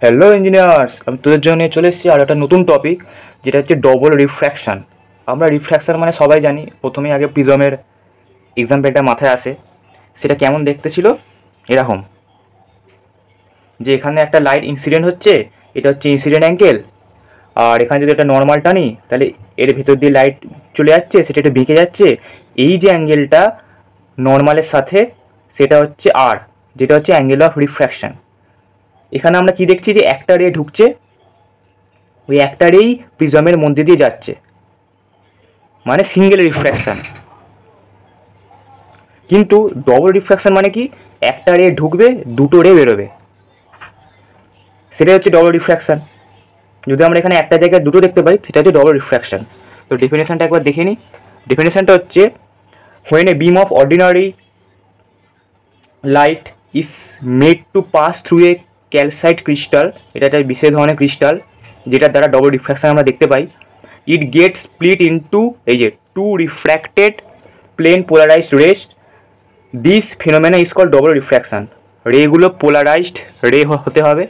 Hello engineers, আমি তোদের জন্য নিয়ে চলে এসেছি আর একটা নতুন টপিক, যেটা হচ্ছে ডবল রিফ্র্যাকশান। আমরা রিফ্র্যাকশান মানে সবাই জানি, প্রথমেই আগে প্রিজমের এক্সাম্পলটা মাথায় আসে। সেটা কেমন দেখতে ছিল, এরকম যে এখানে একটা লাইট ইনসিডেন্ট হচ্ছে, এটা হচ্ছে ইনসিডেন্ট অ্যাঙ্গেল। আর এখানে যদি একটা নর্মাল টানি, তাহলে এর ভেতর দিয়ে লাইট চলে যাচ্ছে, সেটা একটু বেঁকে যাচ্ছে। এই যে অ্যাঙ্গেলটা নর্মালের সাথে, সেটা হচ্ছে আর, যেটা হচ্ছে অ্যাঙ্গেল অফ রিফ্র্যাকশান। এখানে আমরা কি দেখছি, যে একটা রে ঢুকছে, ওই একটারেই প্রিজমের মধ্যে দিয়ে যাচ্ছে, মানে সিঙ্গেল রিফ্র্যাকশান। কিন্তু ডবল রিফ্র্যাকশান মানে কি, একটা রে ঢুকবে, দুটো রে বেরোবে, সেটাই হচ্ছে ডবল রিফ্র্যাকশান। যদি আমরা এখানে একটা জায়গায় দুটো দেখতে পাই, সেটা হচ্ছে ডবল রিফ্র্যাকশান। তো ডেফিনেশনটা একবার দেখে নিই। ডেফিনেশনটা হচ্ছে, when a beam of ordinary light is made to pass through a calcite crystal, এটা একটা বিশেষ ধরনের ক্রিস্টাল যেটার দ্বারা ডবল রিফ্র্যাকশান আমরা দেখতে পাই। ইট গেট স্প্লিট ইন্টু, এই যে, two refracted plane polarized rays. This phenomena is called double refraction. রেগুলো পোলারাইজড রে হতে হবে,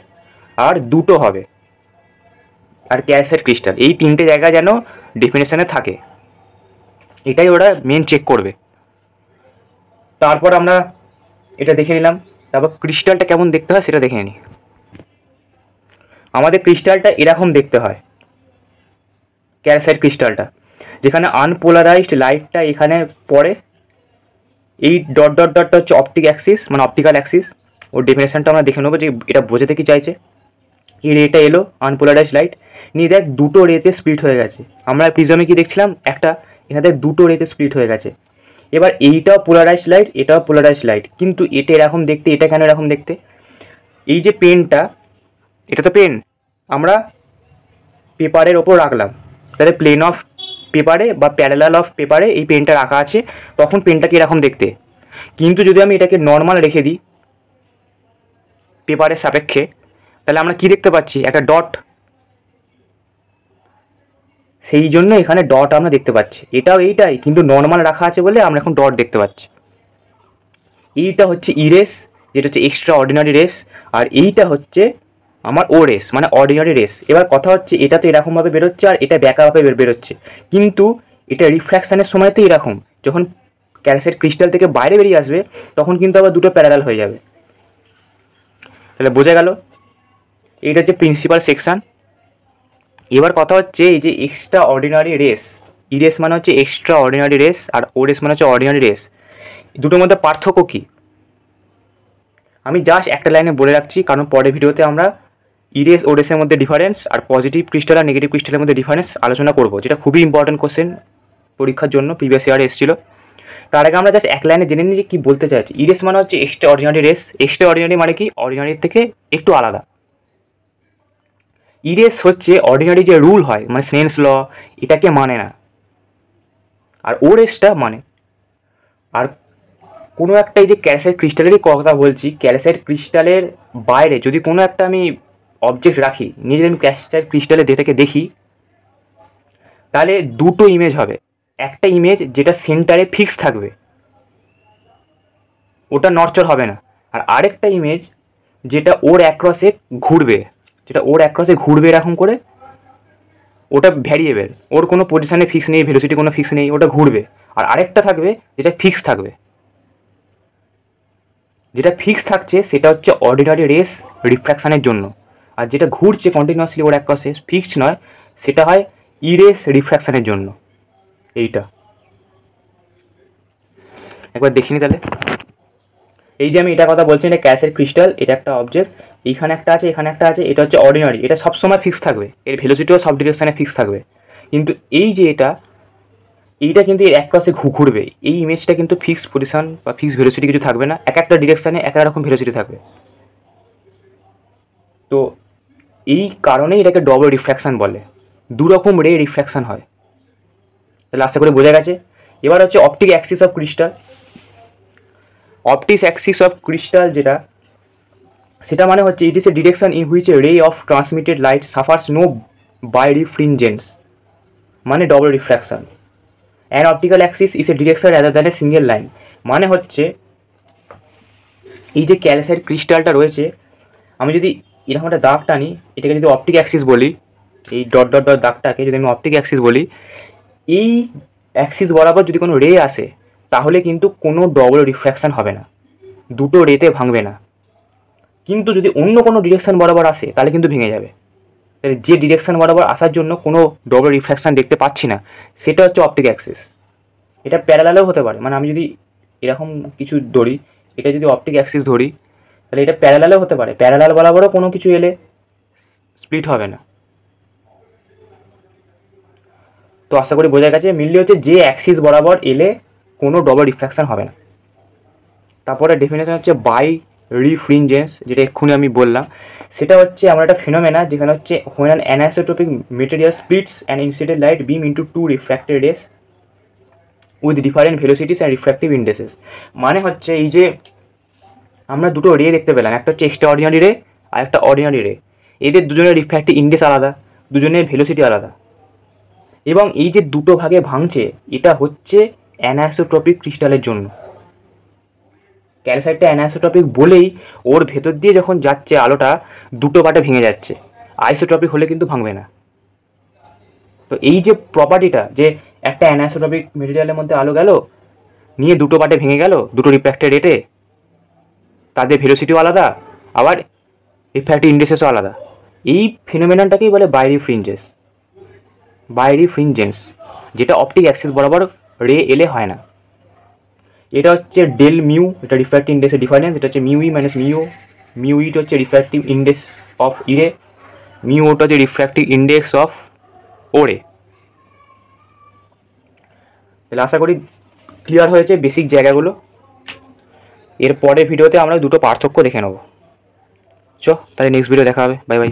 আর দুটো হবে, আর ক্যালসাইট ক্রিস্টাল, এই তিনটে জায়গা যেন ডেফিনেশনে থাকে, এটাই ওরা মেন চেক করবে। তারপর আমরা এটা দেখে নিলাম, তারপর ক্রিস্টালটা কেমন দেখতে হয় সেটা দেখে নিই। আমাদের ক্রিস্টালটা এরকম দেখতে হয়, ক্যালসাইট ক্রিস্টালটা, যেখানে আনপোলারাইজড লাইটটা এখানে পড়ে। এই ডট ডট ডটটা হচ্ছে অপটিক অ্যাক্সিস, মানে অপটিক্যাল অ্যাক্সিস। ওর ডেফিনেশনটা আমরা দেখে নেবো যে এটা বোঝাতে কি চাইছে। এই রেটা এলো আনপোলারাইজড লাইট, নিয়ে দেখ দুটো রেতে স্প্লিট হয়ে গেছে। আমরা প্রিজমে কি দেখছিলাম, একটা, এখানে দেখ দুটো রেতে স্প্লিট হয়ে গেছে। এবার এইটাও পোলারাইজড লাইট, এটাও পোলারাইজড লাইট, কিন্তু এটা এরকম দেখতে, এটা কেন এরকম দেখতে? এই যে পেনটা, এটা তো পেন, আমরা পেপারের ওপর রাখলাম, তাহলে প্লেন অফ পেপারে বা প্যারালাল অফ পেপারে এই পেনটা রাখা আছে, তখন পেনটাকে এরকম দেখতে। কিন্তু যদি আমি এটাকে নর্মাল রেখে দিই পেপারের সাপেক্ষে, তাহলে আমরা কি দেখতে পাচ্ছি, একটা ডট। সেই জন্য এখানে ডট আমরা দেখতে পাচ্ছি, এটাও এইটাই, কিন্তু নর্মাল রাখা আছে বলে আমরা এখন ডট দেখতে পাচ্ছি। এইটা হচ্ছে ইরেস, যেটা হচ্ছে এক্সট্রা অর্ডিনারি রেস, আর এইটা হচ্ছে আমার ও রেস, মানে অর্ডিনারি রেস। এবার কথা হচ্ছে, এটা তো এরকমভাবে বেরোচ্ছে আর এটা ব্যাকআপে বেরোচ্ছে, কিন্তু এটা রিফ্র্যাকশানের সময় তো এরকম, যখন ক্যালসাইট ক্রিস্টাল থেকে বাইরে বেরিয়ে আসবে, তখন কিন্তু আবার দুটো প্যারালাল হয়ে যাবে। তাহলে বোঝা গেল, এইটা হচ্ছে প্রিন্সিপাল সেকশন। এবার কথা হচ্ছে, এই যে এক্সট্রা অর্ডিনারি রেস, ইরেস মানে হচ্ছে এক্সট্রা অর্ডিনারি রেস, আর ও রেস মানে হচ্ছে অর্ডিনারি রেস, দুটোর মধ্যে পার্থক্য কী আমি জাস্ট একটা লাইনে বলে রাখছি, কারণ পরের ভিডিওতে আমরা ইরেস ও রেসের মধ্যে ডিফারেন্স আর পজিটিভ ক্রিস্টাল আর নেগেটিভ ক্রিস্টালের মধ্যে ডিফারেন্স আলোচনা করব, যেটা খুবই ইম্পর্টেন্ট কোশ্চেন পরীক্ষার জন্য, প্রিভিয়াস ইয়ারে এসেছিল। তার আগে আমরা জাস্ট এক লাইনে জেনে নিই যে কী বলতে চাইছি। ইরেস মানে হচ্ছে extra ordinary race. Extra ordinary মানে কি, অর্ডিনারির থেকে একটু আলাদা। ইরেস হচ্ছে অর্ডিনারি যে রুল হয়, মানে স্নেলস ল, এটাকে মানে না, আর ও রেসটা মানে। আর কোনো একটা, এই যে ক্যালসাইট ক্রিস্টালেরই কথা বলছি, ক্যালসাইট ক্রিস্টালের বাইরে যদি কোনো একটা আমি অবজেক্ট রাখি, নিয়ে যদি আমি ক্যালসাইট ক্রিস্টালের ডেটাকে দেখি, তাহলে দুটো ইমেজ হবে। একটা ইমেজ যেটা সেন্টারে ফিক্স থাকবে, ওটা নড়চড় হবে না। আর আরেকটা ইমেজ যেটা ওর অ্যাক্রসে ঘুরবে, যেটা ওর অ্যাক্রসে ঘুরবে এরকম করে, ওটা ভ্যারিয়েবল, ওর কোনো পজিশানে ফিক্স নেই, ভেলোসিটি কোনো ফিক্স নেই, ওটা ঘুরবে। আর আরেকটা থাকবে যেটা ফিক্স থাকবে, যেটা ফিক্স থাকছে সেটা হচ্ছে অর্ডিনারি রেস রিফ্র্যাকশানের জন্য, আর যেটা ঘুরছে কন্টিনিউয়াসলি ওর এক প্রসেস ফিক্সড নয়, সেটা হয় ইরেস রিফ্র্যাকশানের জন্য। এইটা একবার দেখিনি তাহলে। এই যে আমি এটা কথা বলছি, এটা ক্যালসাইট ক্রিস্টাল, এটা একটা অবজেক্ট, এইখানে একটা আছে, এখানে একটা আছে, এটা হচ্ছে অর্ডিনারি, এটা সবসময় ফিক্স থাকবে, এর ভেলোসিটিও সব ডিরেকশানে ফিক্স থাকবে। কিন্তু এই যে এইটা কিন্তু এর এক পাশে ঘুরবে, এই ইমেজটা কিন্তু ফিক্সড পজিশন বা ফিক্সড ভেলোসিটি কিছু থাকবে না, এক একটা ডিরেকশানে এক এক রকম ভেলোসিটি থাকবে। তো এই কারণেই এটাকে ডবল রিফ্র্যাকশান বলে, দুরকম রে রিফ্র্যাকশান হয়। তাহলে আশা করে বোঝা গেছে। এবার হচ্ছে optic axis of crystal. Optic axis of crystal যেটা, সেটা মানে হচ্ছে it is a direction in which a ray of transmitted light suffers no birefringence, মানে double refraction. An optical axis is a direction rather than a single line, মানে হচ্ছে এই যে calcite ক্রিস্টালটা রয়েছে, আমি যদি এরকম একটা দাগ টানি, এটাকে যদি অপটিক অ্যাক্সিস বলি, এই ডট ডট ডট দাগটাকে যদি আমি অপটিক অ্যাক্সিস বলি, এই অ্যাক্সিস বরাবর যদি কোনো রে আসে তাহলে কিন্তু কোনো ডবল রিফ্র্যাকশান হবে না, দুটো রেতে ভাঙবে না। কিন্তু যদি অন্য কোনো ডিরেকশান বরাবর আসে তাহলে কিন্তু ভেঙে যাবে। তাহলে যে ডিরেকশান বরাবর আসার জন্য কোনো ডবল রিফ্র্যাকশান দেখতে পাচ্ছি না সেটা হচ্ছে অপটিক অ্যাক্সিস। এটা প্যারালালেও হতে পারে, মানে আমি যদি এরকম কিছু ধরি, এটা যদি অপটিক অ্যাক্সিস ধরি তাহলে এটা প্যারালালেও হতে পারে, প্যারালাল বরাবরও কোনো কিছু এলে স্প্লিট হবে না। তো আশা করি বোঝা গেছে, মেনলি হচ্ছে যে অ্যাক্সিস বরাবর এলে কোনো ডবল রিফ্র্যাকশান হবে না। তারপরে ডেফিনেশন হচ্ছে বাই রিফ্রিনজেন্স, যেটা এক্ষুনি আমি বললাম, সেটা হচ্ছে আমরা একটা ফিনোমেনা যেখানে হচ্ছে when an anisotropic material splits an incident light beam into two refracted rays with different velocities and refractive indices। মানে হচ্ছে এই যে আমরা দুটো রে দেখতে পেলাম, একটা হচ্ছে এক্সট্রা অর্ডিনারি রে আর একটা অর্ডিনারি রে, এদের দুজনের রিফ্র্যাক্টিভ ইন্ডেক্স আলাদা, দুজনের ভেলোসিটি আলাদা, এবং এই যে দুটো ভাগে ভাঙছে এটা হচ্ছে অ্যানাইসোট্রপিক ক্রিস্টালের জন্য। ক্যালসাইটটা অ্যানাইসোট্রপিক বলেই ওর ভেতর দিয়ে যখন যাচ্ছে আলোটা দুটো পার্টে ভেঙে যাচ্ছে, আইসোট্রপিক হলে কিন্তু ভাঙবে না। তো এই যে প্রপার্টিটা, যে একটা অ্যানাইসোট্রপিক মেটেরিয়ালের মধ্যে আলো গেল, নিয়ে দুটো পার্টে ভেঙে গেল, দুটো রিফ্র্যাক্টেড রেটে, তাদের ভেলোসিটিও আলাদা, আবার রিফ্র্যাক্টিভ ইন্ডেক্সেসও আলাদা, এই ফিনোমেননটাকেই বলে বাইরিফ্রিনজেন্স। বাইরিফ্রিনজেন্স যেটা অপটিক অ্যাক্সিস বরাবর রে এলে হয় না। এটা হচ্ছে ডেল মিউ, এটা রিফ্র্যাক্টিভ ইন্ডেক্সের ডিফারেন্স, এটা হচ্ছে মিউ ই মাইনাস মিউ। মিউ ইটা হচ্ছে রিফ্র্যাক্টিভ ইন্ডেক্স অফ ইরে, মিউ ওটা হচ্ছে রিফ্র্যাক্টিভ ইন্ডেক্স অফ ওরে। তাহলে আশা করি ক্লিয়ার হয়েছে বেসিক জায়গাগুলো। এর পরের ভিডিওতে আমরা দুটো পার্থক্য দেখে নেব। তাহলে নেক্সট ভিডিও দেখা হবে, বাই বাই।